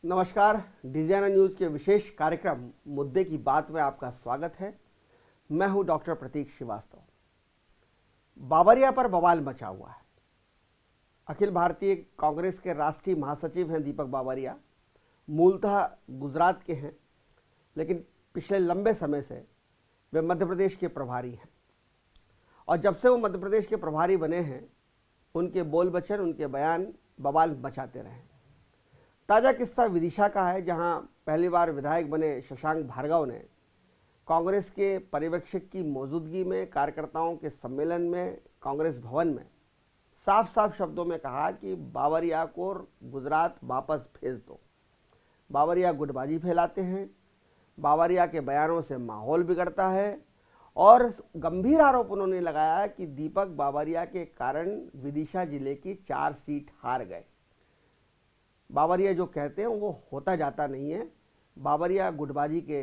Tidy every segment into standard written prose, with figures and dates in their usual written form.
नमस्कार, designer news के विशेष कार्यक्रम मुद्दे की बात में आपका स्वागत है। मैं हूं डॉक्टर प्रतीक श्रीवास्तव। बावरिया पर बवाल मचा हुआ है। अखिल भारतीय कांग्रेस के राष्ट्रीय महासचिव हैं दीपक बावरिया। मूलतः गुजरात के हैं, लेकिन पिछले लंबे समय से वे मध्य प्रदेश के प्रभारी हैं। और जब से वो मध्य प्रदेश के प्रभारी बने हैं, उनके बोल वचन, उनके बयान बवाल मचाते रहे। ताज़ा किस्सा विदिशा का है, जहां पहली बार विधायक बने शशांक भार्गव ने कांग्रेस के पर्यवेक्षक की मौजूदगी में कार्यकर्ताओं के सम्मेलन में कांग्रेस भवन में साफ साफ शब्दों में कहा कि बावरिया को गुजरात वापस भेज दो। बावरिया गुटबाजी फैलाते हैं, बावरिया के बयानों से माहौल बिगड़ता है और गंभीर आरोप उन्होंने लगाया कि दीपक बावरिया के कारण विदिशा जिले की 4 सीट हार गए। बावरिया जो कहते हैं वो होता जाता नहीं है। बावरिया गुटबाजी के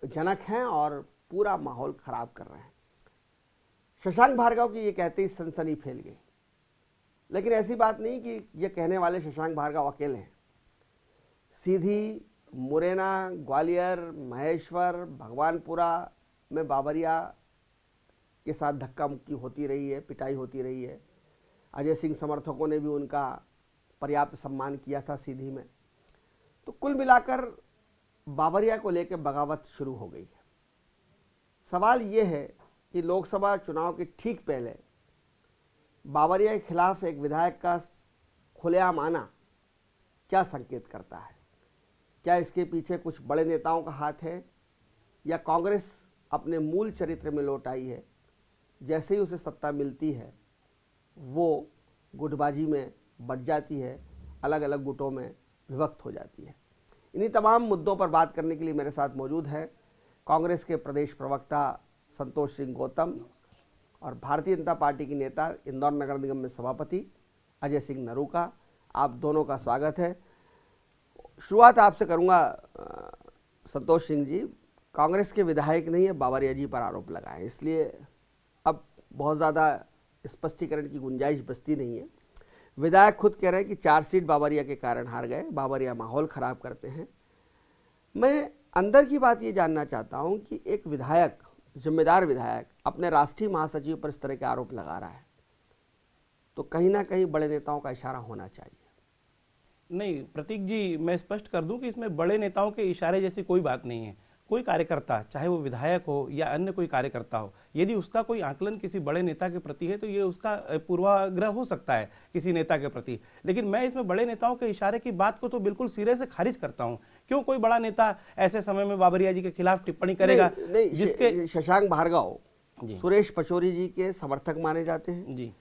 जनक हैं और पूरा माहौल खराब कर रहे हैं। शशांक भार्गव की ये कहते ही सनसनी फैल गई, लेकिन ऐसी बात नहीं कि ये कहने वाले शशांक भार्गव अकेले हैं। सीधी, मुरैना, ग्वालियर, महेश्वर, भगवानपुरा में बावरिया के साथ धक्का मुक्की होती रही है, पिटाई होती रही है। अजय सिंह समर्थकों ने भी उनका पर्याप्त सम्मान किया था सीधी में। तो कुल मिलाकर बावरिया को लेकर बगावत शुरू हो गई है। सवाल ये है कि लोकसभा चुनाव के ठीक पहले बावरिया के खिलाफ एक विधायक का खुलेआम आना क्या संकेत करता है? क्या इसके पीछे कुछ बड़े नेताओं का हाथ है, या कांग्रेस अपने मूल चरित्र में लौट आई है? जैसे ही उसे सत्ता मिलती है वो गुटबाजी में बढ़ जाती है, अलग अलग गुटों में विभक्त हो जाती है। इन्हीं तमाम मुद्दों पर बात करने के लिए मेरे साथ मौजूद है कांग्रेस के प्रदेश प्रवक्ता संतोष सिंह गौतम और भारतीय जनता पार्टी की नेता, इंदौर नगर निगम में सभापति अजय सिंह नरूका। आप दोनों का स्वागत है। शुरुआत आपसे करूंगा संतोष सिंह जी। कांग्रेस के विधायक ने बावरिया जी पर आरोप लगाए, इसलिए अब बहुत ज़्यादा स्पष्टीकरण की गुंजाइश बचती नहीं है। विधायक खुद कह रहे हैं कि 4 सीट बावरिया के कारण हार गए, बावरिया माहौल खराब करते हैं। मैं अंदर की बात ये जानना चाहता हूं कि एक विधायक, जिम्मेदार विधायक, अपने राष्ट्रीय महासचिव पर इस तरह के आरोप लगा रहा है, तो कहीं ना कहीं बड़े नेताओं का इशारा होना चाहिए। नहीं प्रतीक जी, मैं स्पष्ट कर दूं कि इसमें बड़े नेताओं के इशारे जैसी कोई बात नहीं है। कोई कार्यकर्ता, चाहे वो विधायक हो या अन्य कोई कार्यकर्ता हो, यदि उसका कोई आकलन किसी बड़े नेता के प्रति है तो ये उसका पूर्वाग्रह हो सकता है किसी नेता के प्रति। लेकिन मैं इसमें बड़े नेताओं के इशारे की बात को तो बिल्कुल सिरे से खारिज करता हूं। क्यों कोई बड़ा नेता ऐसे समय में बावरिया जी के खिलाफ टिप्पणी करेगा? नहीं, जिसके शशांक भार्गव सुरेश पचौरी जी के समर्थक माने जाते हैं जी।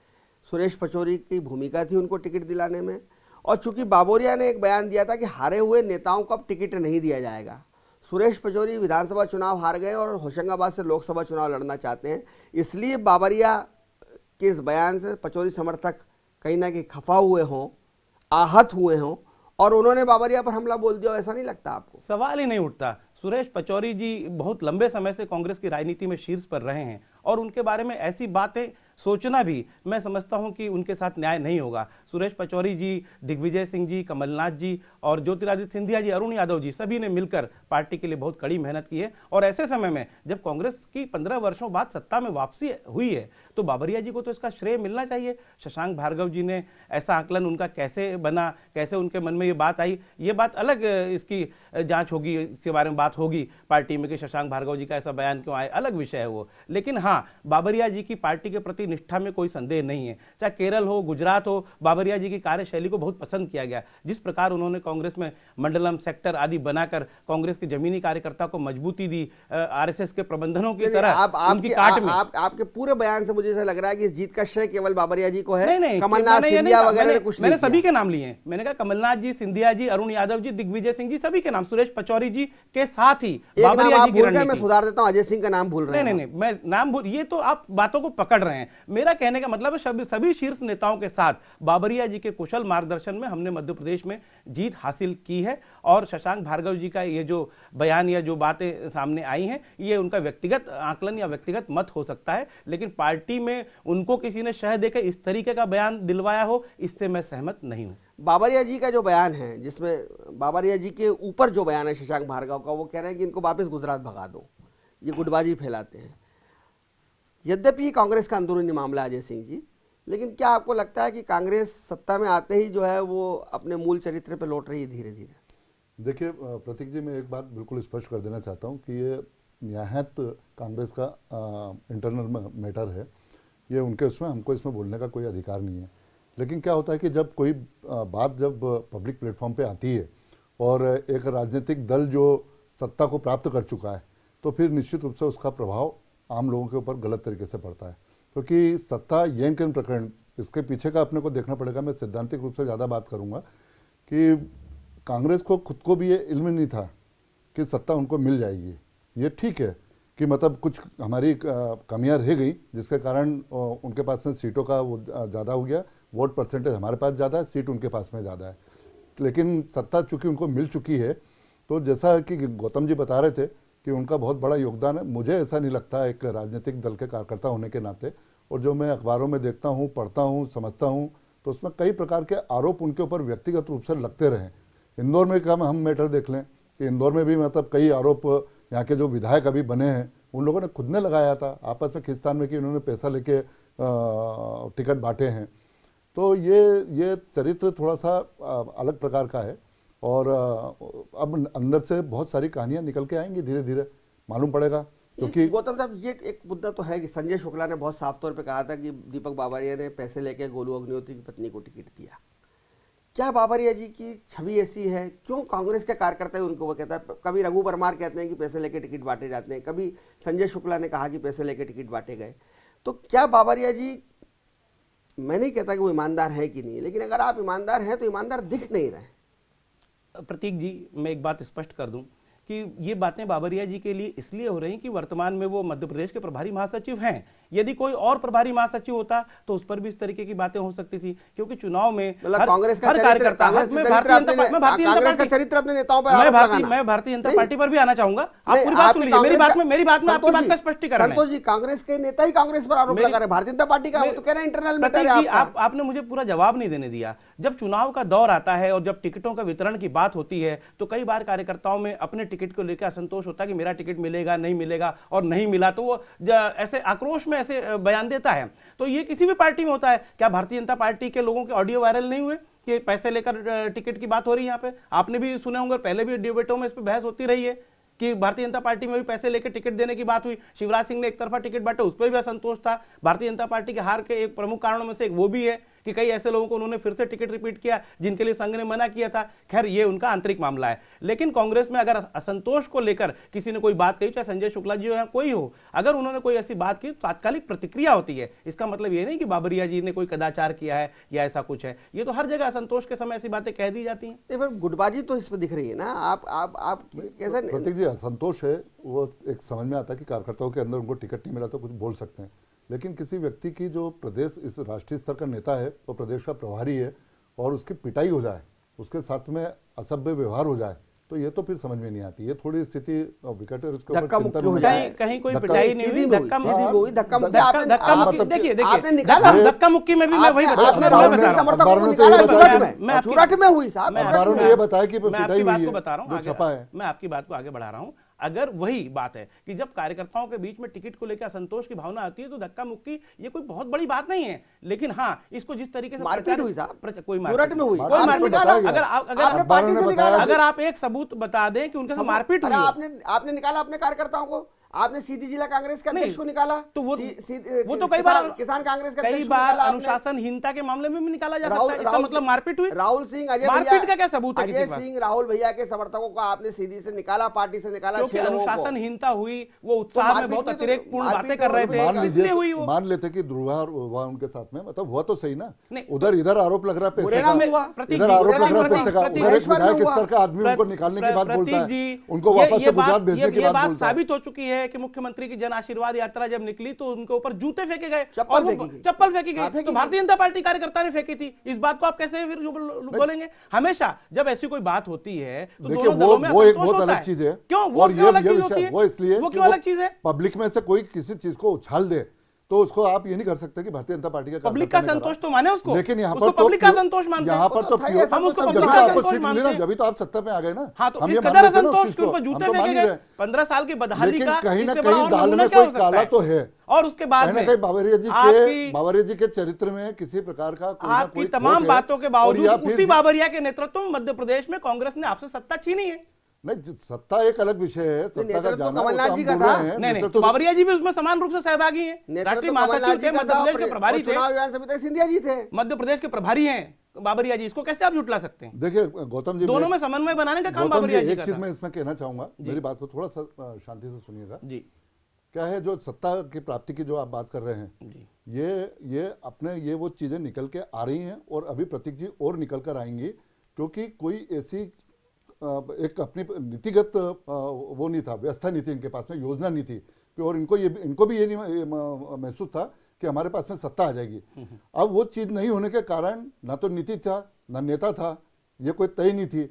सुरेश पचौरी की भूमिका थी उनको टिकट दिलाने में, और चूंकि बावरिया ने एक बयान दिया था कि हारे हुए नेताओं को अब टिकट नहीं दिया जाएगा। सुरेश पचौरी विधानसभा चुनाव हार गए और होशंगाबाद से लोकसभा चुनाव लड़ना चाहते हैं, इसलिए बावरिया के इस बयान से पचौरी समर्थक कहीं ना कहीं खफा हुए हों, आहत हुए हों, और उन्होंने बावरिया पर हमला बोल दिया। ऐसा नहीं लगता आपको? सवाल ही नहीं उठता। सुरेश पचौरी जी बहुत लंबे समय से कांग्रेस की राजनीति में शीर्ष पर रहे हैं और उनके बारे में ऐसी बातें सोचना भी मैं समझता हूं कि उनके साथ न्याय नहीं होगा। सुरेश पचौरी जी, दिग्विजय सिंह जी, कमलनाथ जी और ज्योतिरादित्य सिंधिया जी, अरुण यादव जी, सभी ने मिलकर पार्टी के लिए बहुत कड़ी मेहनत की है। और ऐसे समय में जब कांग्रेस की 15 वर्षों बाद सत्ता में वापसी हुई है तो बावरिया जी को तो इसका श्रेय मिलना चाहिए। शशांक भार्गव जी ने ऐसा आकलन उनका कैसे बना, कैसे उनके मन में ये बात आई, ये बात अलग, इसकी जाँच होगी, इसके बारे में बात होगी पार्टी में कि शशांक भार्गव जी का ऐसा बयान क्यों आए, अलग विषय है वो। लेकिन हाँ, बावरिया जी की पार्टी के प्रति निष्ठा में कोई संदेह नहीं है। चाहे केरल हो, गुजरात हो, बावरिया जी की कार्यशैली को बहुत पसंद किया गया। जिस प्रकार उन्होंने कांग्रेस में मंडलम, सेक्टर आदि बनाकर कांग्रेस के जमीनी कार्यकर्ता को मजबूती दी, आरएसएस के प्रबंधनों की तरह उनकी काट में। आपके पूरे बयान से मुझे ऐसा लग रहा है कि इस जीत का श्रेय केवल बावरिया जी को है। नहीं, कमलनाथ, सिंधिया वगैरह कुछ मैंने सभी के नाम लिए हैं। मैंने कहा कमलनाथ जी, सिंधिया जी, अरुण यादव जी, दिग्विजय सिंह जी, सभी के नाम, सुरेश पचौरी जी के साथ ही बावरिया जी की रणनीति। मैं सुधार देता हूं, अजय सिंह का नाम भूल रहे हैं। नहीं, मैं नाम भूल, ये तो आप बातों को पकड़ रहे हैं। मेरा कहने का मतलब है सभी शीर्ष नेताओं के साथ बाबरिया बाबरिया जी के कुशल मार्गदर्शन में हमने मध्य प्रदेश में जीत हासिल की है। और शशांक भार्गव जी का ये जो बयान या जो बातें सामने आई हैं, ये उनका व्यक्तिगत आकलन या व्यक्तिगत मत हो सकता है, लेकिन पार्टी में उनको किसी ने शह देकर इस तरीके का बयान दिलवाया हो, इससे मैं सहमत नहीं हूं। बाबरिया जी का जो बयान है, जिसमें बाबरिया जी के ऊपर जो बयान है शशांक भार्गव का, वो कह रहे हैं कि इनको वापस गुजरात भगा दो, ये गुटबाजी फैलाते हैं। यद्यपि कांग्रेस का अंदरूनी मामला अजय सिंह जी, लेकिन क्या आपको लगता है कि कांग्रेस सत्ता में आते ही जो है वो अपने मूल चरित्र पर लौट रही है धीरे धीरे? देखिए प्रतीक जी, मैं एक बात बिल्कुल स्पष्ट कर देना चाहता हूं कि ये निहायत कांग्रेस का इंटरनल मैटर है, ये उनके उसमें, हमको इसमें बोलने का कोई अधिकार नहीं है। लेकिन क्या होता है कि जब कोई बात जब पब्लिक प्लेटफॉर्म पे आती है और एक राजनीतिक दल जो सत्ता को प्राप्त कर चुका है, तो फिर निश्चित रूप से उसका प्रभाव आम लोगों के ऊपर गलत तरीके से पड़ता है। क्योंकि सत्ता यंकन प्रकरण, इसके पीछे का अपने को देखना पड़ेगा। मैं सैद्धांतिक रूप से ज़्यादा बात करूंगा कि कांग्रेस को खुद को भी ये इल्म नहीं था कि सत्ता उनको मिल जाएगी। ये ठीक है कि मतलब कुछ हमारी कमियां रह गई, जिसके कारण उनके पास में सीटों का वो ज़्यादा हो गया, वोट परसेंटेज हमारे पास ज़्यादा है, सीट उनके पास में ज़्यादा है। लेकिन सत्ता चूँकि उनको मिल चुकी है, तो जैसा कि गौतम जी बता रहे थे कि उनका बहुत बड़ा योगदान है, मुझे ऐसा नहीं लगता एक राजनीतिक दल के कार्यकर्ता होने के नाते। और जो मैं अखबारों में देखता हूँ, पढ़ता हूँ, समझता हूँ, तो उसमें कई प्रकार के आरोप उनके ऊपर व्यक्तिगत रूप से लगते रहे। इंदौर में का हम मैटर देख लें कि इंदौर में भी मतलब कई आरोप यहाँ के जो विधायक अभी बने हैं उन लोगों ने खुद ने लगाया था आपस में खिंचातान में कि उन्होंने पैसा लेके टिकट बांटे हैं। तो ये चरित्र थोड़ा सा अलग प्रकार का है और अब अंदर से बहुत सारी कहानियां निकल के आएंगी, धीरे धीरे मालूम पड़ेगा। क्योंकि गौतम साहब, ये एक मुद्दा तो है कि संजय शुक्ला ने बहुत साफ तौर पे कहा था कि दीपक बाबरिया ने पैसे लेके गोलू अग्निहोत्री की पत्नी को टिकट दिया। क्या बाबरिया जी की छवि ऐसी है? क्यों कांग्रेस के कार्यकर्ता उनको वो कहता है? कभी रघु परमार कहते हैं कि पैसे लेके टिकट बांटे जाते हैं, कभी संजय शुक्ला ने कहा कि पैसे लेके टिकट बांटे गए। तो क्या बाबरिया जी, मैं नहीं कहता कि वो ईमानदार है कि नहीं, लेकिन अगर आप ईमानदार हैं तो ईमानदार दिख नहीं रहे। प्रतीक जी, मैं एक बात स्पष्ट कर दूं कि ये बातें बाबरिया जी के लिए इसलिए हो रही कि वर्तमान में वो मध्य प्रदेश के प्रभारी महासचिव हैं। यदि कोई और प्रभारी महासचिव होता तो उस पर भी इस तरीके की बातें हो सकती थी, क्योंकि चुनाव में कांग्रेस का कार्यकर्ता, मैं भारतीय जनता पार्टी पर भी आना चाहूंगा। आप पूरी बात सुन लीजिए, मेरी बात में आपकी बात का स्पष्टीकरण है। संतोष जी, कांग्रेस के नेता ही कांग्रेस पर आरोप लगा रहे, भारतीय जनता पार्टी का तो कह रहे हैं इंटरनल मैटर है। आपने मुझे पूरा जवाब नहीं देने दिया। जब चुनाव का दौर आता है और जब टिकटों का वितरण की बात होती है तो कई बार कार्यकर्ताओं में अपने टिकट को लेकर असंतोष होता है कि मेरा टिकट मिलेगा नहीं मिलेगा, और नहीं मिला तो वो ऐसे आक्रोश में ऐसे बयान देता है। तो ये किसी भी पार्टी में होता है। क्या भारतीय जनता पार्टी के लोगों के ऑडियो वायरल नहीं हुए कि पैसे लेकर टिकट की बात हो रही है? यहाँ पे आपने भी सुने होंगे, पहले भी डिबेटों में इस पर बहस होती रही है कि भारतीय जनता पार्टी में भी पैसे लेकर टिकट देने की बात हुई। शिवराज सिंह ने एक तरफा टिकट बांटे, उस पर भी असंतोष था। भारतीय जनता पार्टी के हार के एक प्रमुख कारणों में से एक वो भी है कि कई ऐसे लोगों को उन्होंने फिर से टिकट रिपीट किया जिनके लिए संघ ने मना किया था। खैर, ये उनका आंतरिक मामला है। लेकिन कांग्रेस में अगर असंतोष को लेकर किसी ने कोई बात कही, चाहे संजय शुक्ला जी हो या कोई हो, अगर उन्होंने कोई ऐसी बात की, तात्कालिक प्रतिक्रिया होती है। इसका मतलब ये नहीं कि बाबरिया जी ने कोई कदाचार किया है या ऐसा कुछ है। ये तो हर जगह असंतोष के समय ऐसी बातें कह दी जाती हैं। गुटबाजी तो इसमें दिख रही है ना। आप कैसे? प्रतीक जी, असंतोष है वो एक समझ में आता है कि कार्यकर्ताओं के अंदर उनको टिकट नहीं मिला तो कुछ बोल सकते हैं, लेकिन किसी व्यक्ति की जो प्रदेश इस राष्ट्रीय स्तर का नेता है, वो प्रदेश का प्रभारी है, और उसकी पिटाई हो जाए, उसके साथ में असभ्य व्यवहार हो जाए, तो ये तो फिर समझ में नहीं आती। ये थोड़ी स्थिति विकट है, उसके ऊपर चिंता हो जाए। कहीं कोई पिटाई नहीं हुई, धक्का मुक्की। देखिए आपने निकाला, धक्का मुक्की में भी मैं वही समर्थकों को निकाला, चुराट में हुई साहब। अखबारों ने ये बताया कि मैं आपकी बात को बता रहा हूँ, मैं आपकी बात को आगे बढ़ा रहा हूँ। अगर वही बात है कि जब कार्यकर्ताओं के बीच में टिकट को लेकर असंतोष की भावना आती है तो धक्का मुक्की ये कोई बहुत बड़ी बात नहीं है। लेकिन हाँ, इसको जिस तरीके से मारपीट हुई साहब, कोई मारपीट में हुई, कोई मारपीट, अगर आप एक सबूत बता दें कि उनके साथ मारपीट हुई, आपने निकाला अपने कार्यकर्ताओं को, आपने सीधी जिला कांग्रेस के अध्यक्ष को निकाला, तो वो तो कई बार किसान कांग्रेस के कई बार अनुशासनहीनता के मामले में भी निकाला जा सकता है। इसका मतलब मारपीट हुई। राहुल सिंह, मारपीट का क्या सबूत है? अजय सिंह, राहुल भैया के समर्थकों को आपने सीधी से निकाला, पार्टी से निकाला। अनुशासनहीनता हुई, वो उत्साह में बहुत अतिरेक पूर्ण बातें कर रहे थे, इसलिए हुई। वो मान लेते कि दुर्व्यवहार हुआ उनके साथ में, मतलब हुआ तो सही ना। उधर इधर आरोप लग रहा है पैसे का, इधर आरोप लग रहा है पैसे का, उधर एक विधायक स्तर का आदमी उनको निकालने की बात बोलता है, उनको वापस से गुजरात भेजने की बात बोलता है। साबित हो चुकी है गए कि मुख्यमंत्री की जन आशीर्वाद यात्रा जब निकली तो उनके ऊपर जूते फेंके गए, चप्पल और वो फेंकी गई। चप्पल फेंकी हाँ, गई, फेंकी तो गई। भारतीय जनता पार्टी कार्यकर्ता ने फेंकी थी। इस बात को आप कैसे फिर बोलेंगे? हमेशा जब ऐसी कोई बात होती है तो देखिए दोनों दलों में वो एक असंतोष बहुत होता अलग है। चीज है। क्यों वो और क्यों अलग चीज विषय- होती है? वो इसलिए वो कि क्यों अलग चीज है? पब्लिक में से कोई किसी चीज को उछाल दे तो उसको आप ये नहीं कर सकते कि भारतीय जनता पार्टी का पब्लिक का कार्यकर्ता ने करा। संतोष तो माने उसको, लेकिन यहाँ उसको पर तो पब्लिक का संतोष मानते हैं। यहाँ पर तो था ही pure- ऐसा, हम उसको जब पब्लिक भी का आपको संतोष सीट मिली मानते ना, हैं। जभी तो आप सत्ता पे आ गए ना। हाँ, तो हम इस ये मान कदर लेते हैं ना उस असंतोष चीज के को, ऊपर हम जूते तो मान फेंके ही गए। रहे। 15 साल की बदहाली लेकिन का कहीं ना इससे बड़ा कहीं और दाल नमूना में क्या कोई हो सकता काला है? तो है। और उसके बाद कहीं ना में कहीं बाबरिया जी के चरित्र में किसी प्रकार का कोई ना आपकी कोई तमाम खोट है। बातों के और बावजूद या फिर उसी बाबरिया के नेतृत्व में मध्य प्रदेश में कांग्रेस ने आपसे सत्ता छीनी है। नहीं, सत्ता एक अलग विषय है, सत्ता का नेतृत्व जाना, वो तो कमलनाथ हम जी का बोल रहे था। हैं। नहीं, नेतृत्व तो- बाबरिया जी भी उसमें समान रूप से सहभागी हैं। नेतृत्व राष्ट्रीय तो महासचिव कमलनाथ थे, जी का मध्य था, प्रदेश के प्रभारी थे। चुनाव अभियान समिति सिंधिया जी थे। मध्य प्रदेश के प्रभारी हैं बाबरिया जी, इसको कैसे आप झुटला सकते हैं? देखिए गौतम जी, दोनों में समन्वय बनाने का काम गौतम जी बाबरिया जी एक का चीज था। मैं इसमें कहना चाहूंगा, मेरी बात को थोड़ा सा शांति से सुनिएगा। जी क्या है, जो सत्ता की प्राप्ति की जो आप बात कर रहे हैं, जी ये अपने ये वो चीजें निकल के आ रही हैं और अभी प्रतीक जी और निकल कर आएंगी, क्योंकि कोई ऐसी एक अपनी नीतिगत वो नहीं था, व्यवस्था नहीं थी इनके पास में, योजना नहीं थी। और इनको भी ये नहीं महसूस था कि हमारे पास में सत्ता आ जाएगी। अब वो चीज नहीं होने के कारण ना तो नीति था ना नेता था, ये कोई तय नहीं थी।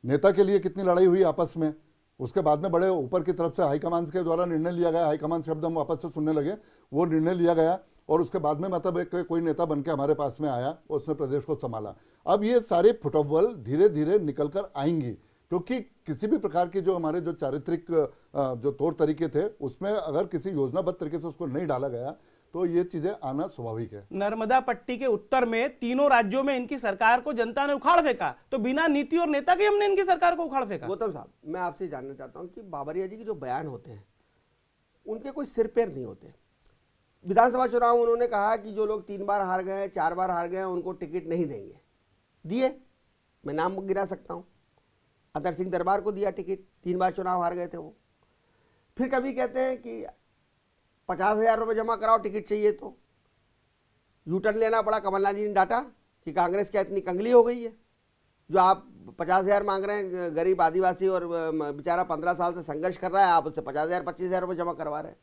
नेता के लिए कितनी लड़ाई हुई आपस में, उसके बाद में बड़े ऊपर की तरफ से हाईकमान के द्वारा निर्णय लिया गया, हाईकमान शब्द हम वापस से सुनने लगे, वो निर्णय लिया गया और उसके बाद में मतलब एक कोई नेता बन के हमारे पास में आया और उसने प्रदेश को संभाला। अब ये सारे फुटबॉल धीरे धीरे निकल कर आएंगी, क्योंकि किसी भी प्रकार की जो हमारे जो चारित्रिक जो तौर तरीके थे उसमें अगर किसी योजनाबद्ध तरीके से उसको नहीं डाला गया तो ये चीजें आना स्वाभाविक है। नर्मदा पट्टी के उत्तर में तीनों राज्यों में इनकी सरकार को जनता ने उखाड़ फेंका, तो बिना नीति और नेता के हमने इनकी सरकार को उखाड़ फेंका। गौतम साहब, मैं आपसे जानना चाहता हूं कि बाबरिया जी के जो बयान होते हैं उनके कोई सिर पैर नहीं होते। विधानसभा चुनाव में उन्होंने कहा कि जो लोग 3 बार हार गए, 4 बार हार गए, उनको टिकट नहीं देंगे। दिए, मैं नाम गिरा सकता हूं। अतर सिंह दरबार को दिया टिकट, 3 बार चुनाव हार गए थे वो। फिर कभी कहते हैं कि 50,000 रुपये जमा कराओ टिकट चाहिए तो। यूटर्न लेना पड़ा, कमलनाथ जी ने डांटा कि कांग्रेस क्या इतनी कंगली हो गई है जो आप 50,000 मांग रहे हैं, गरीब आदिवासी और बेचारा 15 साल से संघर्ष कर रहा है, आप उससे 50,000 25,000 रुपये जमा करवा रहे हैं।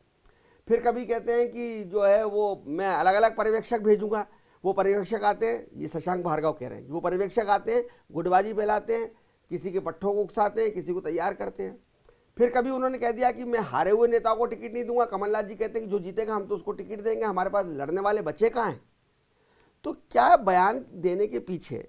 फिर कभी कहते हैं कि जो है वो मैं अलग अलग पर्यवेक्षक भेजूंगा। वो पर्यवेक्षक आते हैं, ये शशांक भार्गव कह रहे हैं, वो पर्यवेक्षक आते हैं, गुटबाजी फैलाते हैं, किसी के पट्टों को उकसाते हैं, किसी को तैयार करते हैं। फिर कभी उन्होंने कह दिया कि मैं हारे हुए नेताओं को टिकट नहीं दूंगा। कमलनाथ जी कहते हैं कि जो जीतेगा हम तो उसको टिकट देंगे, हमारे पास लड़ने वाले बच्चे कहाँ हैं। तो क्या बयान देने के पीछे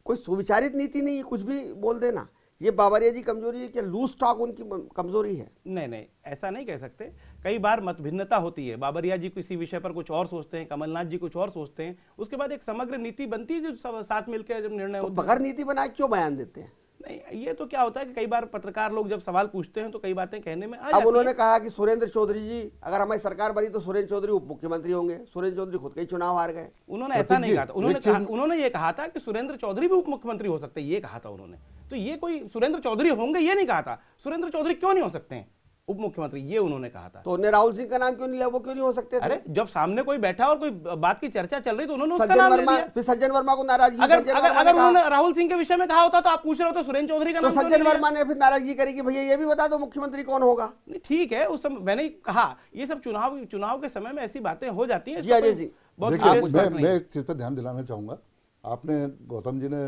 कोई सुविचारित नीति नहीं है, कुछ भी बोल देना? ये बाबरिया जी कमजोरी है क्या, लूज टॉक उनकी कमजोरी है? नहीं, ऐसा नहीं कह सकते। कई बार मतभिन्नता होती है, बाबरिया जी किसी विषय पर कुछ और सोचते हैं, कमलनाथ जी कुछ और सोचते हैं, उसके बाद एक समग्र नीति बनती है जो साथ मिलकर जब निर्णय होता है। बगैर नीति बनाए क्यों बयान देते हैं? नहीं, ये तो क्या होता है कि कई बार पत्रकार लोग जब सवाल पूछते हैं तो कई बातें कहने में आ अब जाती उन्होंने हैं। कहा कि सुरेंद्र चौधरी जी, अगर हमारी सरकार बनी तो सुरेंद्र चौधरी उप मुख्यमंत्री होंगे। सुरेंद्र चौधरी खुद के ही चुनाव हार गए। उन्होंने ऐसा नहीं कहा था। एक उन्होंने ये कहा था कि सुरेंद्र चौधरी भी उप मुख्यमंत्री हो सकते हैं, ये कहा था उन्होंने। तो ये कोई सुरेंद्र चौधरी होंगे ये नहीं कहा था। सुरेंद्र चौधरी क्यों नहीं हो सकते हैं उप मुख्यमंत्री, ये उन्होंने कहा था। तो उन्हें राहुल सिंह का नाम क्यों नहीं लिया? वो क्यों नहीं हो सकते थे? अरे जब सामने कोई बैठा और कोई बात की चर्चा चल रही तो उन्होंने उसका सज्जन नाम ले वर्मा, दिया। फिर सज्जन वर्मा को नाराजगी। अगर सज्जन अगर वर्मा ने अगर कहा- उन्होंने राहुल सिंह के विषय में कहा होता तो आप पूछ रहे हो तो सुरेंद्र चौधरी का तो नाम क्यों सज्जन नहीं लिया? वर्मा ने फिर नाराजगी करी कि भैया ये भी बता दो मुख्यमंत्री कौन होगा। नहीं, ठीक है, उस समय मैंने कहा ये सब चुनाव के समय में ऐसी बातें हो जाती हैं। जी अजय सिंह, बहुत देखिए, विशेष बात नहीं मैं है। एक चीज पर ध्यान दिलाना चाहूंगा। आपने गौतम जी ने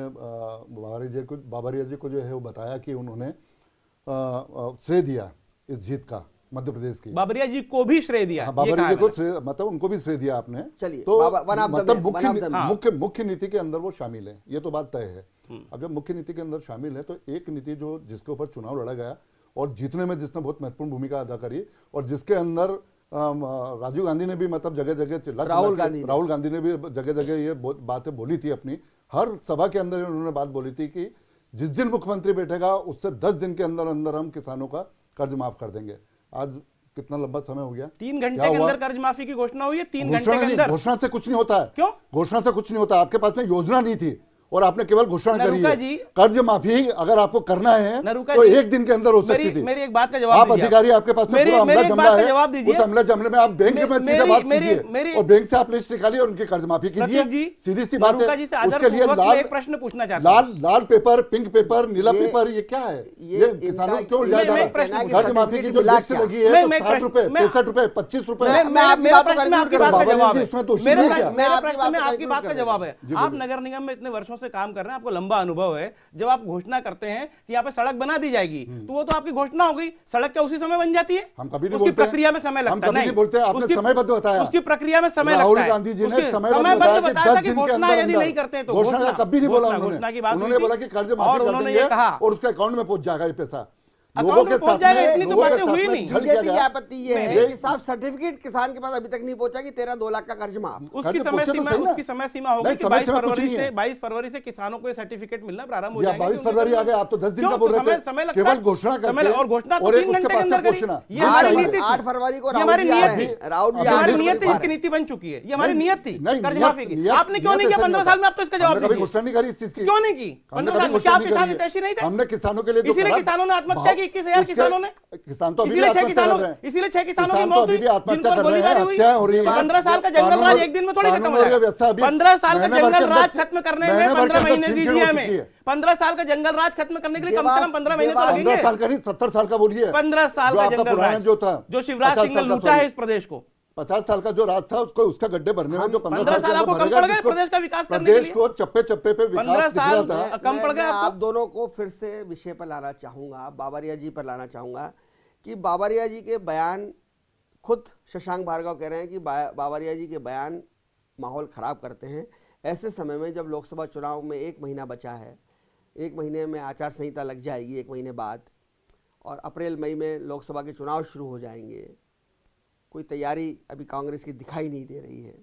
बाबरिया जी को जो है वो बताया कि उन्होंने श्रेय दिया इस जीत का मध्य प्रदेश की। बाबरिया जी को भी श्रेय दिया। हाँ, ये बाबरिया कहा जी को मैंने। श्रेय, मतलब उनको भी श्रेय दिया आपने। चलिए, तो one of the मतलब men, one of the men। मुख्य नीति के अंदर वो शामिल है, ये तो बात तय है। अब जब मुख्य नीति के अंदर शामिल है तो एक नीति जो जिसके ऊपर चुनाव लड़ा गया और जीतने में जिसने बहुत महत्वपूर्ण भूमिका अदा करी और जिसके अंदर राजीव गांधी ने भी मतलब जगह जगह चिल्ला राहुल गांधी ने भी जगह जगह ये बातें बोली थी। अपनी हर सभा के अंदर उन्होंने बात बोली थी कि जिस दिन मुख्यमंत्री बैठेगा उससे 10 दिन के अंदर अंदर हम किसानों का कर्ज माफ कर देंगे। आज कितना लंबा समय हो गया, 3 घंटे के अंदर कर्ज माफी की घोषणा हुई है। 3 घंटे के अंदर। घोषणा से कुछ नहीं होता है। क्यों? घोषणा से कुछ नहीं होता। आपके पास में योजना नहीं थी और आपने केवल घोषणा करी नरूका है। जी, कर्ज माफी अगर आपको करना है नरूका तो जी, एक दिन के अंदर हो सकती थी। मेरी एक बात का जवाब आप दीजिए। अधिकारी, आपके पास में पूरा अमला जमला है, जवाब दीजिए। उस अमले में आप बैंक में सीधे बात कीजिए और बैंक से आप लिस्ट निकालिए और उनकी कर्ज माफी कीजिए। सीधी सी बात है। उसके लिए एक प्रश्न पूछना चाहता हूं। लाल पेपर, पिंक पेपर, नीला पेपर, ये क्या है? ये किसानों को क्यों उलझाया जा रहा है? कर्ज माफी की जो लिस्ट लगी है तो 60 रुपए, 65 रुपए, 25 रुपए। आपकी बात का जवाब है। आप नगर निगम में इतने वर्षों से काम कर रहे हैं, आपको लंबा अनुभव है। जब आप घोषणा करते हैं कि यहाँ पे सड़क बना दी जाएगी, तो वो तो आपकी घोषणा हो गई, सड़क क्या उसी समय बन जाती है? हम कभी नहीं उसकी बोलते, प्रक्रिया में समय लगता है। नहीं बोलते, आपने समयबद्ध बताया, उसकी प्रक्रिया में समय राहुल लगता है। गांधी जी ने समयबद्ध बताया कि घोषणा यदि नहीं करते हैं तो घोषणा कभी नहीं बोला घोषणा की बात। उन्होंने बोला कि कर्ज माफी कर देंगे और उसके अकाउंट में पहुंच जाएगा ये पैसा। लोगों के साथ इतनी तो बातें हुई नहीं। बीजेपी की आपत्ति ये है कि साहब सर्टिफिकेट किसान के पास अभी तक नहीं पहुंचा कि 13 2 लाख का कर्ज माफ। उसकी समय सीमा होगी कि 22 फरवरी से किसानों को सर्टिफिकेट मिलना प्रारंभ हो जाएगा। 22 फरवरी आ गए, आप तो 10 दिन का बोल रहे थे। केवल घोषणा करके और घोषणा तो 3 घंटे के अंदर करी। ये हमारी नीति थी। 8 फरवरी को हमारी नियत थी। राहुल हमारी नियत थी, इसकी नीति बन चुकी है। ये हमारी नियत थी कर्ज माफी की। आपने क्यों नहीं किया 15 साल में? आप तो इसका जवाब दीजिए। घोषणा नहीं करी इस चीज की, क्यों नहीं की? 15 साल में क्या किसान हितैषी नहीं थे? हमने किसानों के लिए, इसीलिए किसानों ने आत्महत्या की। 21,000 किसानों ने, किसान तो अभी भी आत्महत्या कर रहे हैं। इसीलिए 6 किसानों की मौत हुई, आत्महत्या कर रहे हैं, हत्या हो रही है। 15 साल का जंगल राज एक दिन में थोड़ी खत्म हो जाएगा। 15 साल का जंगल राज खत्म करने में 15 महीने दीजिए हमें। 15 साल का जंगल राज खत्म करने के लिए कम से कम 15 महीने तो लगेंगे। 15 साल का नहीं, 70 साल का बोलिए। 15 साल का जंगल राज जो था, जो शिवराज सिंह ने लूटा है इस प्रदेश को। 50 साल का जो राज था उसको, उसका गड्ढे भरने में जो 15 साल आपको कम पड़ गए प्रदेश का विकास करने के लिए। प्रदेश को चप्पे चप्पे पे विकास दिख रहा था। कम पड़ गया। आप दोनों को फिर से विषय पर लाना चाहूंगा, बाबरिया जी पर लाना चाहूंगा कि बाबरिया जी के बयान, खुद शशांक भार्गव कह रहे हैं कि बाबरिया जी के बयान माहौल खराब करते हैं। ऐसे समय में जब लोकसभा चुनाव में 1 महीना बचा है, 1 महीने में आचार संहिता लग जाएगी, 1 महीने बाद, और अप्रैल मई में लोकसभा के चुनाव शुरू हो जाएंगे, कोई तैयारी अभी कांग्रेस की दिखाई नहीं दे रही है।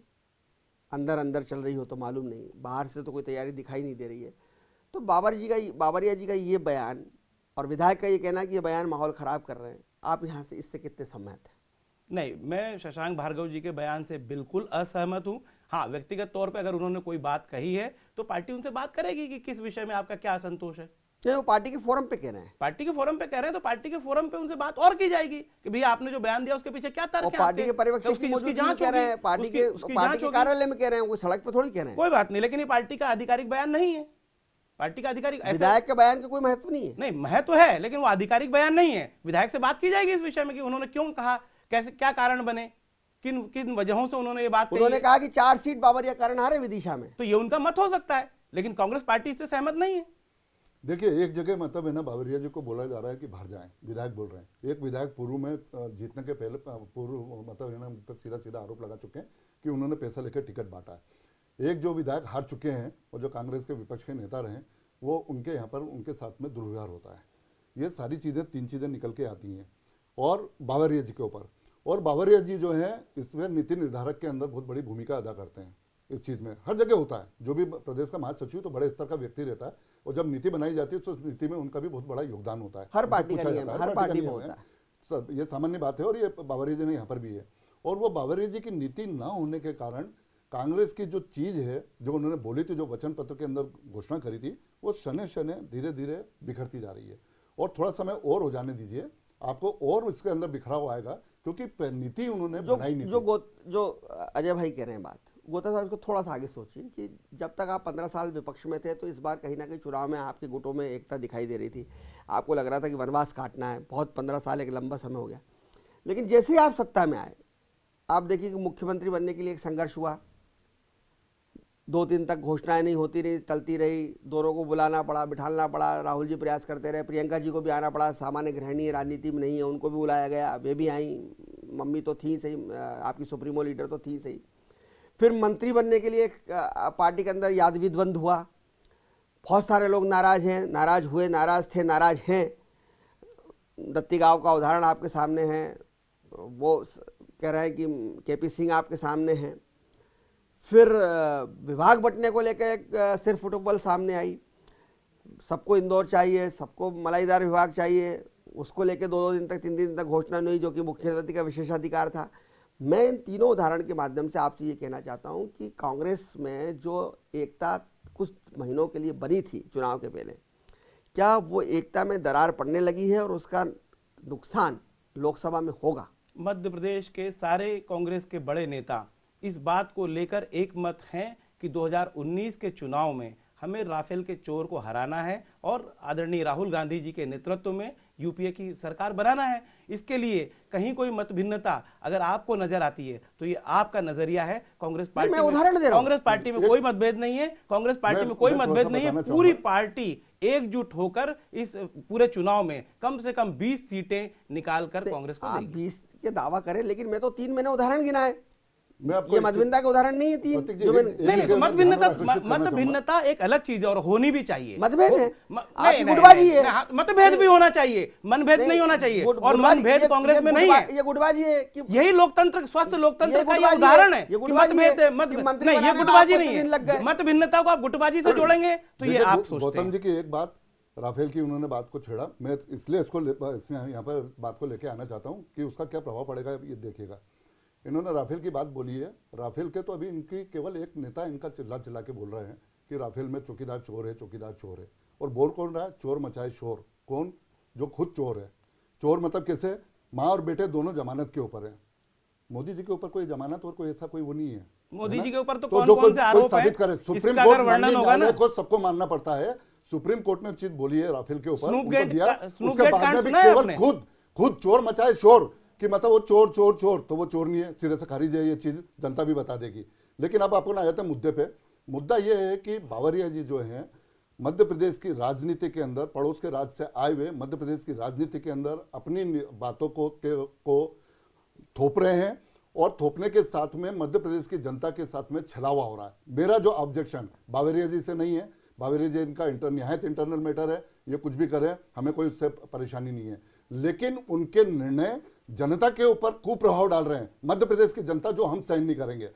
अंदर अंदर चल रही हो तो मालूम नहीं, बाहर से तो कोई तैयारी दिखाई नहीं दे रही है। तो बाबरिया जी का ये बयान और विधायक का ये कहना कि ये बयान माहौल खराब कर रहे हैं, आप यहाँ से इससे कितने सहमत हैं? नहीं, मैं शशांक भार्गव जी के बयान से बिल्कुल असहमत हूं। हाँ, व्यक्तिगत तौर पे अगर उन्होंने कोई बात कही है तो पार्टी उनसे बात करेगी कि किस विषय में आपका क्या असंतोष है। नहीं, वो पार्टी के फोरम पे कह रहे हैं। पार्टी के फोरम पे कह रहे हैं तो पार्टी के फोरम पे उनसे बात और की जाएगी कि भैया आपने जो बयान दिया उसके पीछे क्या तर्क है। पार्टी के पर्यवेक्षक उसकी जांच कह रहे हैं, पार्टी के कार्यालय में कह रहे हैं, कोई सड़क पे थोड़ी कह रहे हैं। कोई बात नहीं, लेकिन ये पार्टी का आधिकारिक बयान नहीं है। पार्टी का आधिकारिक विधायक के बयान का कोई महत्व नहीं है। नहीं, महत्व है, लेकिन वो आधिकारिक बयान नहीं है। विधायक से बात की जाएगी इस विषय में कि उन्होंने क्यों कहा, कैसे, क्या कारण बने, किन किन वजहों से उन्होंने ये बात कही। उन्होंने कहा कि 4 सीट बाबरिया कारण हारे विदिशा में, तो ये उनका मत हो सकता है, लेकिन कांग्रेस पार्टी इससे सहमत नहीं है। देखिए, एक जगह मतलब है ना, बाबरिया जी को बोला जा रहा है कि बाहर जाएं, विधायक बोल रहे हैं। एक विधायक पूर्व में जीतने के पहले पूर्व मतलब है ना, सीधा सीधा आरोप लगा चुके हैं कि उन्होंने पैसा लेकर टिकट बांटा है। एक जो विधायक हार चुके हैं और जो कांग्रेस के विपक्ष के नेता रहे, वो उनके यहाँ पर उनके साथ में दुर्व्यवहार होता है। ये सारी चीज़ें, 3 चीज़ें निकल के आती हैं और बाबरिया जी के ऊपर। और बाबरिया जी जो है इसमें नीति निर्धारक के अंदर बहुत बड़ी भूमिका अदा करते हैं। इस चीज़ में हर जगह होता है, जो भी प्रदेश का महासचिव तो बड़े स्तर का व्यक्ति रहता है, और जब नीति बनाई जाती है तो उस नीति में उनका भी बहुत बड़ा योगदान होता है। हर पार्टी का नियम है, हर पार्टी में होता है सब, ये सामान्य बात है। और ये बाबरिया जी ने यहाँ पर भी है। और वो बाबरिया जी की नीति ना होने के कारण कांग्रेस की जो चीज़ है, जो उन्होंने बोली थी, जो वचन पत्र के अंदर घोषणा करी थी, वो शने शने धीरे धीरे बिखरती जा रही है। और थोड़ा समय और हो जाने दीजिए, आपको और इसके अंदर बिखराव आएगा, क्योंकि नीति उन्होंने बनाई नहीं। जो अजय भाई कह रहे हैं बात, गोता साहब इसको थोड़ा सा आगे सोचिए कि जब तक आप 15 साल विपक्ष में थे तो इस बार कहीं ना कहीं चुनाव में आपके गुटों में एकता दिखाई दे रही थी। आपको लग रहा था कि वनवास काटना है, बहुत 15 साल एक लंबा समय हो गया। लेकिन जैसे ही आप सत्ता में आए, आप देखिए कि मुख्यमंत्री बनने के लिए एक संघर्ष हुआ, 2 दिन तक घोषणाएं नहीं होती रही, टलती रही, दोनों को बुलाना पड़ा, बिठाना पड़ा, राहुल जी प्रयास करते रहे, प्रियंका जी को भी आना पड़ा, सामान्य गृहिणी राजनीति में नहीं है, उनको भी बुलाया गया, वे भी आई, मम्मी तो थी सही, आपकी सुप्रीमो लीडर तो थी सही। फिर मंत्री बनने के लिए पार्टी के अंदर यादवी द्वंद्व हुआ, बहुत सारे लोग नाराज हैं, नाराज हुए, नाराज थे, नाराज हैं। दत्ती गांव का उदाहरण आपके सामने है, वो कह रहे हैं कि केपी सिंह आपके सामने हैं। फिर विभाग बंटने को लेकर एक सिर फुटबॉल सामने आई, सबको इंदौर चाहिए, सबको मलाईदार विभाग चाहिए, उसको लेकर 2 दिन तक 3 दिन तक घोषणा नहीं हुई, जो कि मुख्यमंत्री का विशेषाधिकार था। मैं इन तीनों उदाहरण के माध्यम से आपसे ये कहना चाहता हूं कि कांग्रेस में जो एकता कुछ महीनों के लिए बनी थी चुनाव के पहले, क्या वो एकता में दरार पड़ने लगी है और उसका नुकसान लोकसभा में होगा? मध्य प्रदेश के सारे कांग्रेस के बड़े नेता इस बात को लेकर एक मत हैं कि 2019 के चुनाव में हमें राफेल के चोर को हराना है और आदरणीय राहुल गांधी जी के नेतृत्व में यूपीए की सरकार बनाना है। इसके लिए कहीं कोई मत भिन्नता अगर आपको नजर आती है तो ये आपका नजरिया है। कांग्रेस पार्टी मैं उदाहरण दे रहा हूं। कांग्रेस पार्टी में कोई मतभेद नहीं है, कांग्रेस पार्टी में कोई मतभेद नहीं है। पूरी पार्टी एकजुट होकर इस पूरे चुनाव में कम से कम 20 सीटें निकालकर कांग्रेस को देगी। 20 के दावा करें, लेकिन मैं तो 3 मैंने उदाहरण गिना है। मैं ये मतभिन्नता का उदाहरण नहीं है 3 जो मैंने। नहीं, मतभिन्नता एक अलग चीज है और होनी भी चाहिए। मतभेद है, आपकी गुटबाजी है। मतभेद भी होना चाहिए, मनभेद नहीं होना चाहिए, और मनभेद कांग्रेस में नहीं है। ये गुटबाजी है कि यही लोकतंत्र, स्वस्थ लोकतंत्र का ये उदाहरण है। मतभेद नहीं, ये गुटबाजी नहीं है। मत भिन्नता को आप गुटबाजी से जोड़ेंगे तो ये आप सोचते हैं। गौतम जी की एक बात, राफेल की उन्होंने बात को छेड़ा, मैं इसलिए इसमें यहाँ पर बात को लेके आना चाहता हूँ कि उसका क्या प्रभाव पड़ेगा ये देखिएगा। इन्होंने राफेल की बात बोली है। राफेल के तो अभी इनकी केवल एक नेता इनका चिल्ला चिल्ला के बोल रहे हैं कि राफेल में चौकीदार चोर है, चौकीदार चोर है। और बोल कौन रहा है? चोर मचाए शोर। कौन? जो खुद चोर है। चोर मतलब कैसे? माँ और बेटे दोनों जमानत के ऊपर है। मोदी जी के ऊपर कोई जमानत और कोई ऐसा कोई वो नहीं है। मोदी जी के ऊपर तो जो कौन से आरोप साबित करे, सुप्रीम कोर्ट को सबको मानना पड़ता है। सुप्रीम कोर्ट ने चीज बोली है राफेल के ऊपर, उसके बाद में भी केवल खुद चोर मचाए शोर कि मतलब वो चोर चोर चोर, तो वो चोर नहीं है, सिरे से खारिज है। ये चीज जनता भी बता देगी। लेकिन अब आपको ना आया था मुद्दे पे। मुद्दा ये है कि बावरिया जी जो है मध्य प्रदेश की राजनीति के अंदर, पड़ोस के राज्य से आए हुए मध्य प्रदेश की राजनीति के अंदर अपनी बातों को थोप रहे हैं और थोपने के साथ में मध्य प्रदेश की जनता के साथ में छलावा हो रहा है। मेरा जो ऑब्जेक्शन बावरिया जी से नहीं है, बावरिया जी इनका निहायत इंटरनल मैटर है, ये कुछ भी करें हमें कोई उससे परेशानी नहीं है, लेकिन उनके निर्णय जनता के ऊपर कुप्रभाव डाल रहे हैं। मध्य प्रदेश की जनता जो हम सहन नहीं करेंगे,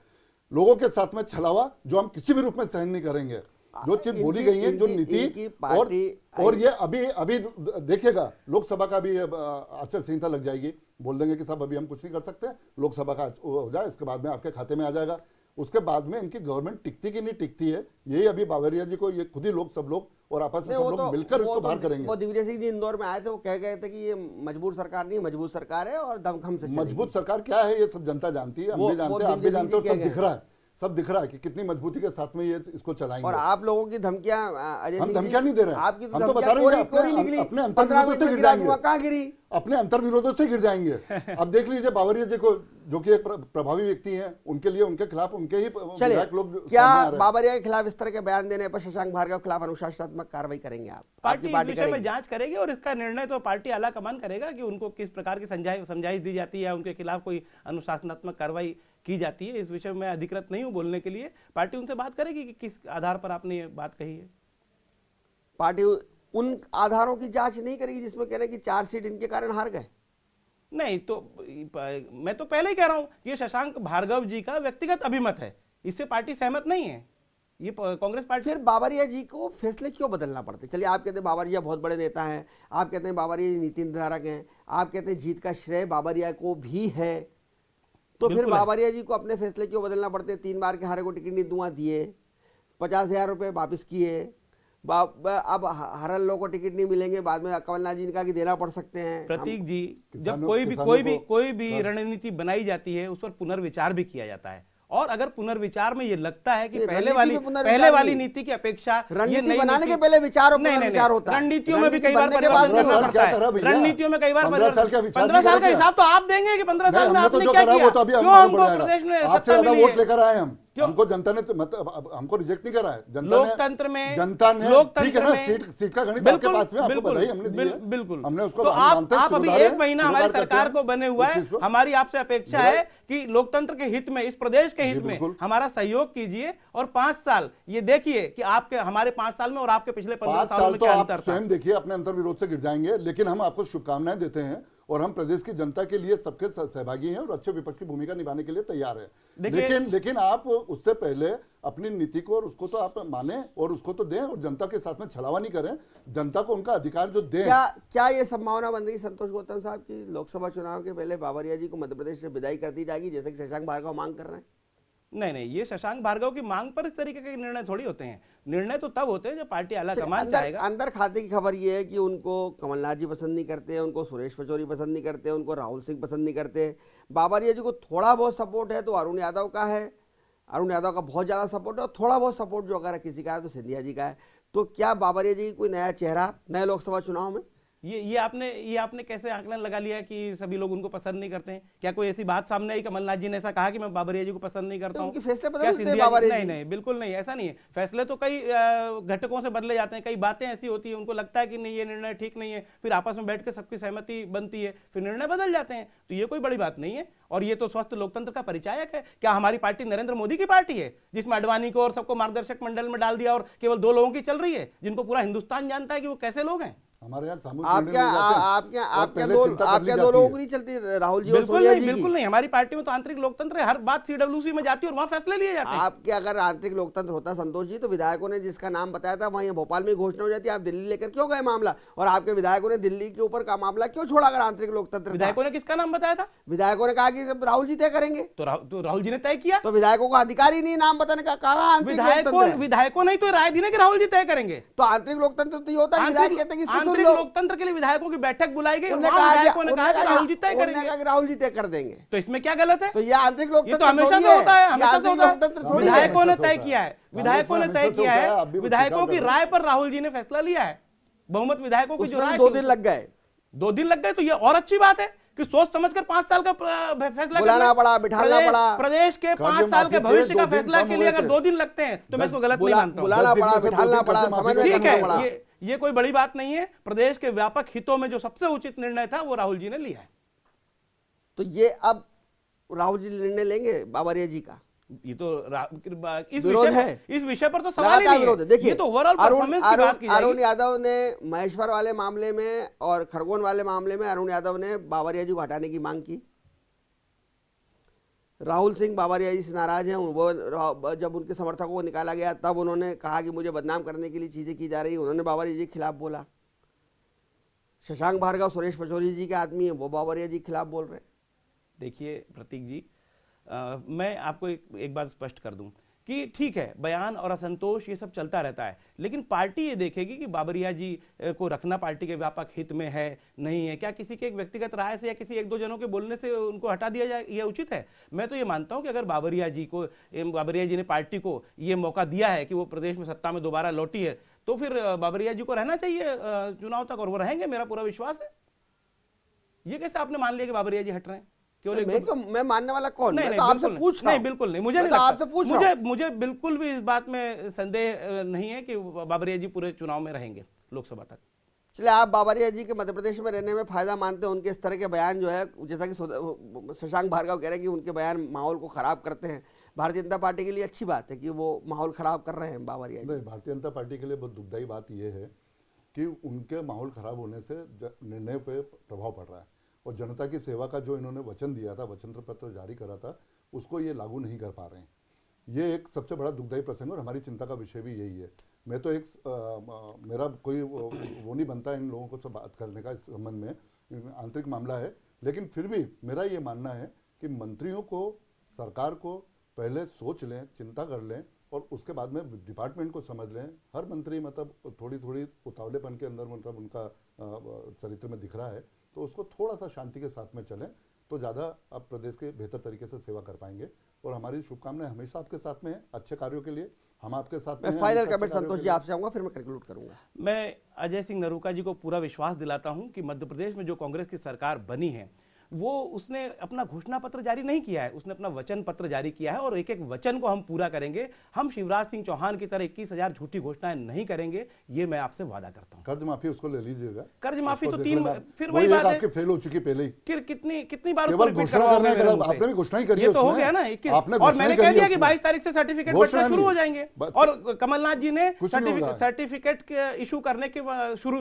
लोगों के साथ में छलावा जो हम किसी भी रूप में सहन नहीं करेंगे, जो चीज बोली गई है, जो नीति और ये अभी देखिएगा लोकसभा का भी आचार संहिता लग जाएगी। बोल देंगे कि साहब अभी हम कुछ नहीं कर सकते, लोकसभा का हो जाए, इसके बाद में आपके खाते में आ जाएगा। उसके बाद में इनकी गवर्नमेंट टिकती कि नहीं टिकती है, यही अभी बावरिया जी को ये खुद ही लोग सब लोग और आपस में सब लोग मिलकर इसको बाहर करेंगे। वो दिग्विजय सिंह जी इंदौर में आए थे, वो कह गए थे कि ये मजबूर सरकार नहीं, मजबूत सरकार है और दमखम से मजबूत सरकार क्या है ये सब जनता जानती है, हम भी जानते हैं, आप भी जानते हो। सब दिख रहा है, सब दिख रहा है कि कितनी मजबूती के साथ में ये इसको चलाएंगे। और आप लोगों की धमकियां, हम धमकियां नहीं दे रहे हैं, आपकी हम तो बता रहे हैं अपने अंतर्विरोधों से गिर जाएंगे। कहां गिरी? अपने अंतर्विरोधों से गिर जाएंगे। अब देख लीजिए बावरिया जी को, जो कि एक प्रभावी व्यक्ति हैं, उनके लिए उनके खिलाफ उनके ही लोग क्या बावरिया के खिलाफ इस तरह के बयान देने पर शशांक भार्गव के खिलाफ अनुशासनात्मक कार्रवाई करेंगे आप? पार्टी इस विषय में जांच करेगी और इसका निर्णय तो पार्टी आलाकमान करेगा कि उनको किस प्रकार की समझाइश दी जाती है, उनके खिलाफ कोई अनुशासनात्मक कार्रवाई की जाती है। इस विषय में अधिकृत नहीं हूं बोलने के लिए। पार्टी उनसे बात करेगी कि किस आधार पर आपने ये बात कही है। पार्टी उन आधारों की जांच नहीं करेगी जिसमें कह रहे हैं कि 4 सीट इनके कारण हार गए। नहीं तो मैं तो पहले ही कह रहा हूं, ये शशांक भार्गव जी का व्यक्तिगत अभिमत है, इससे पार्टी सहमत नहीं है। ये कांग्रेस पार्टी। फिर बावरिया जी को फैसले क्यों बदलना पड़ते? चलिए, आप कहते हैं बावरिया बहुत बड़े नेता हैं, आप कहते हैं बावरिया जी नीति निर्धारक हैं, आप कहते हैं जीत का श्रेय बावरिया को भी है, तो फिर बावरिया जी को अपने फैसले क्यों बदलना पड़ते? 3 बार के हारे को टिकट नहीं दूंगा दिए, 50,000 रुपये वापिस किए, अब हर लोगों को टिकट नहीं मिलेंगे, बाद में कमलनाथ जी ने कहा कि देना पड़ सकते हैं। प्रतीक जी, जब कोई भी रणनीति बनाई जाती है उस पर पुनर्विचार भी किया जाता है, और अगर पुनर्विचार में ये लगता है कि पहले वाली नीति की अपेक्षा रणनीति बनाने के पहले विचार होता है। रणनीतियों में भी कई बार परिवर्तन करना पड़ता है। रणनीतियों में कई बार 15 साल का हिसाब तो आप देंगे कि 15 साल में आपने क्या किया? क्यों हमको प्रदेश में सत्ता मिली है? वोट लेकर आए हम, हमको जनता ने मतलब हमको रिजेक्ट नहीं करा है। लोकतंत्र में ठीक है ना, सीट का गणित आपके पास में, आपको बधाई हमने दी है, बिल्कुल हमने उसको। तो आप अभी 1 महीना हमारी सरकार को बने हुआ है, हमारी आपसे अपेक्षा है कि लोकतंत्र के हित में, इस प्रदेश के हित में हमारा सहयोग कीजिए, और 5 साल ये देखिए कि आपके हमारे 5 साल में और आपके पिछले 15 सालों में क्या अंतर था। स्वयं देखिए, अपने अंतर्विरोध से गिर जाएंगे, लेकिन हम आपको शुभकामनाएं देते हैं और हम प्रदेश की जनता के लिए सबके सहभागी हैं और अच्छे विपक्ष की भूमिका निभाने के लिए तैयार है। लेकिन आप उससे पहले अपनी नीति को और उसको तो आप माने और उसको तो दें, और जनता के साथ में छलावा नहीं करें, जनता को उनका अधिकार जो दें। क्या ये संभावना बन रही संतोष गौतम साहब की लोकसभा चुनाव के पहले बावरिया जी को मध्य प्रदेश से विदाई कर दी जाएगी, जैसे कि शशांक भार्गव मांग कर रहे हैं? नहीं नहीं, ये शशांक भार्गव की मांग पर इस तरीके के निर्णय थोड़ी होते हैं। निर्णय तो तब होते हैं जब पार्टी आला कमान चाहेगा। अंदर खाते की खबर ये है कि उनको कमलनाथ जी पसंद नहीं करते हैं, उनको सुरेश पचौरी पसंद नहीं करते हैं, उनको राहुल सिंह पसंद नहीं करते। बाबरिया जी को थोड़ा बहुत सपोर्ट है तो अरुण यादव का है, अरुण यादव का बहुत ज़्यादा सपोर्ट है, और थोड़ा बहुत सपोर्ट जो अगर किसी का है तो सिंधिया जी का है। तो क्या बाबरिया जी कोई नया चेहरा नए लोकसभा चुनाव में? ये आपने कैसे आकलन लगा लिया कि सभी लोग उनको पसंद नहीं करते हैं? क्या कोई ऐसी बात सामने आई, कमलनाथ जी ने ऐसा कहा कि मैं बाबरिया जी को पसंद नहीं करता हूं? उनके फैसले बदल क्या सकते हैं सिंधिया जी? बाबरिया नहीं जी? नहीं, बिल्कुल नहीं, ऐसा नहीं है। फैसले तो कई घटकों से बदले जाते हैं, कई बातें ऐसी होती है, उनको लगता है कि नहीं ये निर्णय ठीक नहीं है, फिर आपस में बैठ के सबकी सहमति बनती है, फिर निर्णय बदल जाते हैं। तो ये कोई बड़ी बात नहीं है, और ये तो स्वस्थ लोकतंत्र का परिचायक है। क्या हमारी पार्टी नरेंद्र मोदी की पार्टी है जिसमें अडवाणी को और सबको मार्गदर्शक मंडल में डाल दिया और केवल 2 लोगों की चल रही है, जिनको पूरा हिंदुस्तान जानता है कि वो कैसे लोग हैं? हमारे यहाँ आपके दो लोगों की नहीं चलती, राहुल जी और सोनिया जी की? बिल्कुल नहीं, हमारी पार्टी में तो आंतरिक लोकतंत्र है, हर बात सीडब्ल्यूसी में जाती है और वहां फैसले लिए जाते हैं। आपके अगर आंतरिक लोकतंत्र होता संतोष जी, तो विधायकों ने जिसका नाम बताया था वहीं भोपाल में घोषणा हो जाती। आप दिल्ली लेकर क्यों गए मामला? और आपके विधायकों ने दिल्ली के ऊपर का मामला क्यों छोड़ा अगर आंतरिक लोकतंत्र? विधायकों ने किसका नाम बताया था? विधायकों ने कहा कि राहुल जी तय करेंगे, तो राहुल जी ने तय किया। तो विधायकों को अधिकार ही नहीं नाम बताने का, कहा आंतरिक लोकतंत्र है? विधायकों ने तो राय दी ना कि राहुल जी तय करेंगे। तो आंतरिक लोकतंत्र तो ये होता है, विधायक कहते हैं कि आंतरिक लोकतंत्र के लिए विधायकों की बैठक बुलाई गई, विधायकों ने कहा कि राहुल जी तय करेंगे, राहुल जी तय कर देंगे। तो इसमें क्या गलत है? तो ये आंतरिक लोकतंत्र तो हमेशा से होता है, हमेशा से होता है। थोड़ी विधायकों ने तय किया है, विधायकों ने तय किया है, विधायकों की राय पर राहुल जी ने फैसला लिया है। बहुमत विधायकों की जो राय, 2 दिन लग गए, 2 दिन लग गए, तो ये और अच्छी बात है कि सोच समझकर 5 साल का फैसला बुलाना पड़ा, बिठाना पड़ा। प्रदेश के 5 साल के भविष्य का फैसला के लिए अगर 2 दिन लगते हैं तो मैं इसको गलत नहीं मानता हूं। बुलाना पड़ा, बिठाना पड़ा, समन्वय करना पड़ा। ये कोई बड़ी बात नहीं है। प्रदेश के व्यापक हितों में जो सबसे उचित निर्णय था वो राहुल जी ने लिया है। तो ये अब राहुल जी निर्णय लेंगे बाबरिया जी का? ये तो इस विषय पर तो सवाल ही नहीं है। देखिए, ये तो ओवरऑल परफॉर्मेंस की बात की जाएगी। अरुण यादव ने महेश्वर वाले मामले में और खरगोन वाले मामले में अरुण यादव ने बाबरिया जी को हटाने की मांग की। राहुल सिंह बाबरिया जी से नाराज हैं। वो जब उनके समर्थकों को निकाला गया तब उन्होंने कहा कि मुझे बदनाम करने के लिए चीजें की जा रही, उन्होंने बाबरिया जी के खिलाफ बोला। शशांक भार्गव सुरेश पचौरी जी के आदमी है, वो बाबरिया जी के खिलाफ बोल रहे हैं। देखिए प्रतीक जी, मैं आपको एक बात स्पष्ट कर दूं कि ठीक है, बयान और असंतोष ये सब चलता रहता है, लेकिन पार्टी ये देखेगी कि बाबरिया जी को रखना पार्टी के व्यापक हित में है नहीं है। क्या किसी के एक व्यक्तिगत राय से या किसी 1-2 जनों के बोलने से उनको हटा दिया जाए, ये उचित है? मैं तो ये मानता हूं कि अगर बाबरिया जी ने पार्टी को ये मौका दिया है कि वो प्रदेश में सत्ता में दोबारा लौटी है, तो फिर बाबरिया जी को रहना चाहिए चुनाव तक, और वो रहेंगे, मेरा पूरा विश्वास है। ये कैसे आपने मान लिया कि बाबरिया जी हट रहे हैं? मैं मानने वाला कौन? नहीं, तो आपसे पूछ रहा हूं। नहीं, बिल्कुल नहीं, मुझे नहीं आपसे पूछ रहा हूं। मुझे बिल्कुल भी इस बात में संदेह नहीं है कि बाबरिया जी पूरे चुनाव में रहेंगे लोकसभा तक। चलिए, आप बाबरिया जी के मध्य प्रदेश में रहने में फायदा मानते हैं? उनके इस तरह के बयान जो है, जैसा कि शशांक भार्गव कह रहे हैं कि उनके बयान माहौल को खराब करते हैं, भारतीय जनता पार्टी के लिए अच्छी बात है कि वो माहौल खराब कर रहे हैं बाबरिया जी? नहीं, भारतीय जनता पार्टी के लिए बहुत दुखदायी बात यह है कि उनके माहौल खराब होने से निर्णय पे प्रभाव पड़ रहा है, और जनता की सेवा का जो इन्होंने वचन दिया था, वचन पत्र जारी करा था, उसको ये लागू नहीं कर पा रहे हैं। ये एक सबसे बड़ा दुखदायी प्रसंग है, और हमारी चिंता का विषय भी यही है। मैं तो मेरा कोई वो नहीं बनता इन लोगों को सब बात करने का इस संबंध में, आंतरिक मामला है, लेकिन फिर भी मेरा ये मानना है कि मंत्रियों को, सरकार को पहले सोच लें, चिंता कर लें, और उसके बाद में डिपार्टमेंट को समझ लें। हर मंत्री मतलब थोड़ी थोड़ी उतावलेपन के अंदर मतलब उनका चरित्र में दिख रहा है, तो उसको थोड़ा सा शांति के साथ में चलें तो ज़्यादा आप प्रदेश के बेहतर तरीके से सेवा कर पाएंगे। और हमारी शुभकामनाएं हमेशा आपके साथ में है, अच्छे कार्यों के लिए हम आपके साथ में। फाइनल कमेंट संतोष जी आपसे आऊंगा, फिर मैं कंक्लूड करूंगा। मैं अजय सिंह नरूका जी को पूरा विश्वास दिलाता हूं कि मध्य प्रदेश में जो कांग्रेस की सरकार बनी है, वो उसने अपना घोषणा पत्र जारी नहीं किया है, उसने अपना वचन पत्र जारी किया है, और एक एक वचन को हम पूरा करेंगे। हम शिवराज सिंह चौहान की तरह 21,000 झूठी घोषणाएं नहीं करेंगे, ये मैं आपसे वादा करता हूं। कर्ज माफी उसको ले लीजिएगा। कर्ज माफी तो 3, फिर वही बात है, आपकी फेल हो चुकी पहले ही। कितनी बार केवल घोषणा करने के बाद आपने भी घोषणा ही करी है, ये तो हो गया ना। और मैंने कह दिया कि 22 तारीख से सर्टिफिकेट बंटना शुरू हो जाएंगे, और कमलनाथ जी ने सर्टिफिकेट इशू करने की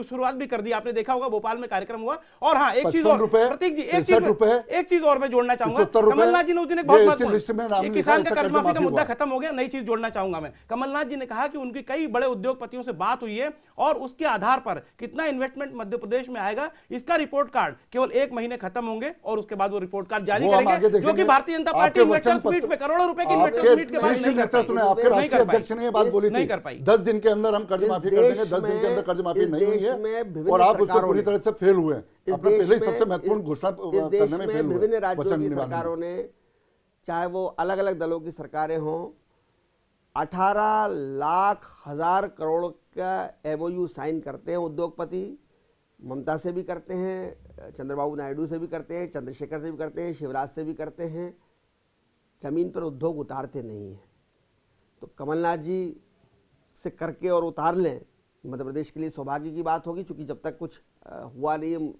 शुरुआत भी कर दी। आपने देखा होगा भोपाल में कार्यक्रम हुआ। और हाँ, एक चीज और प्रतीक जी, एक चीज एक चीज और मैं जोड़ना चाहूंगा, कमलनाथ जी ने उस दिन एक बहुत महत्वपूर्ण किसान का कर्ज माफी का मुद्दा खत्म हो गया, नई चीज जोड़ना चाहूंगा मैं। कमलनाथ जी ने कहा कि उनकी कई बड़े उद्योगपतियों से बात हुई है और उसके आधार पर कितना इन्वेस्टमेंट मध्य प्रदेश में आएगा इसका रिपोर्ट कार्ड केवल 1 महीने खत्म होंगे और उसके बाद वो रिपोर्ट कार्ड जारी करेंगे, जो कि Bharatiya Janata party investors meet में करोड़ों रुपए की इन्वेस्टर्स मीट के बाद आपके राष्ट्रीय अध्यक्ष ने ये बात बोली थी 10 दिन के अंदर हम कर्ज माफी कर देंगे, 10 दिन के अंदर कर्ज माफी नहीं हुई है और आप उससे पूरी तरह से फेल हुए हैं। आपने पहले ही सबसे महत्वपूर्ण घोषणा करने में फेल हुए। विभिन्न राज्यों की सरकारों ने, चाहे वो अलग अलग दलों की सरकारें हों, 18 लाख हजार करोड़ का एमओयू साइन करते हैं। उद्योगपति ममता से भी करते हैं, चंद्रबाबू नायडू से भी करते हैं, चंद्रशेखर से भी करते हैं, शिवराज से भी करते हैं, जमीन पर उद्योग उतारते नहीं हैं। तो कमलनाथ जी से करके और उतार लें, मध्य प्रदेश के लिए सौभाग्य की बात होगी, क्योंकि जब तक कुछ हुआ नहीं,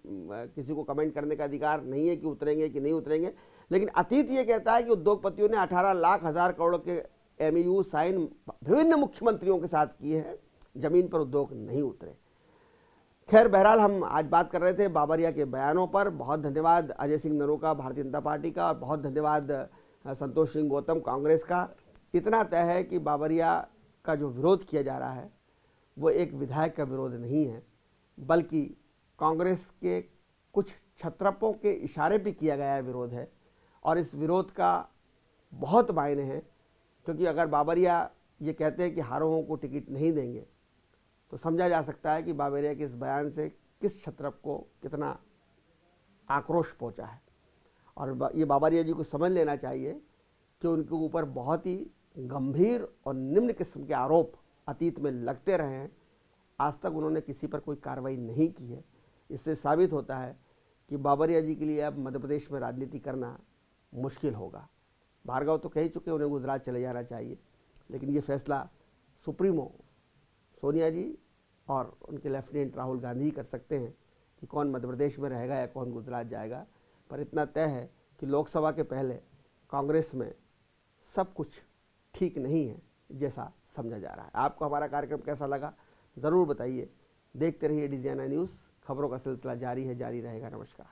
किसी को कमेंट करने का अधिकार नहीं है कि उतरेंगे कि नहीं उतरेंगे। लेकिन अतीत ये कहता है कि उद्योगपतियों ने 18 लाख हजार करोड़ के एमओयू साइन विभिन्न मुख्यमंत्रियों के साथ किए हैं, जमीन पर उद्योग नहीं उतरे। खैर, बहरहाल हम आज बात कर रहे थे बाबरिया के बयानों पर। बहुत धन्यवाद अजय सिंह नरोका भारतीय जनता पार्टी का, और बहुत धन्यवाद संतोष सिंह गौतम कांग्रेस का। इतना तय है कि बाबरिया का जो विरोध किया जा रहा है वो एक विधायक का विरोध नहीं है, बल्कि कांग्रेस के कुछ छत्रपों के इशारे पे किया गया है विरोध है। और इस विरोध का बहुत मायने हैं, क्योंकि अगर बाबरिया ये कहते हैं कि हारों को टिकट नहीं देंगे, तो समझा जा सकता है कि बाबरिया के इस बयान से किस छत्रप को कितना आक्रोश पहुंचा है। और ये बाबरिया जी को समझ लेना चाहिए कि उनके ऊपर बहुत ही गंभीर और निम्न किस्म के आरोप अतीत में लगते रहे हैं। आज तक उन्होंने किसी पर कोई कार्रवाई नहीं की है। इससे साबित होता है कि बाबरिया जी के लिए अब मध्य प्रदेश में राजनीति करना मुश्किल होगा। भार्गव तो कह ही चुके उन्हें गुजरात चले जाना चाहिए, लेकिन ये फैसला सुप्रीमो सोनिया जी और उनके लेफ्टिनेंट राहुल गांधी ही कर सकते हैं कि कौन मध्य प्रदेश में रहेगा या कौन गुजरात जाएगा। पर इतना तय है कि लोकसभा के पहले कांग्रेस में सब कुछ ठीक नहीं है जैसा समझा जा रहा है। आपको हमारा कार्यक्रम कैसा लगा ज़रूर बताइए। देखते रहिए डिजियाना न्यूज़, खबरों का सिलसिला जारी है, जारी रहेगा। नमस्कार।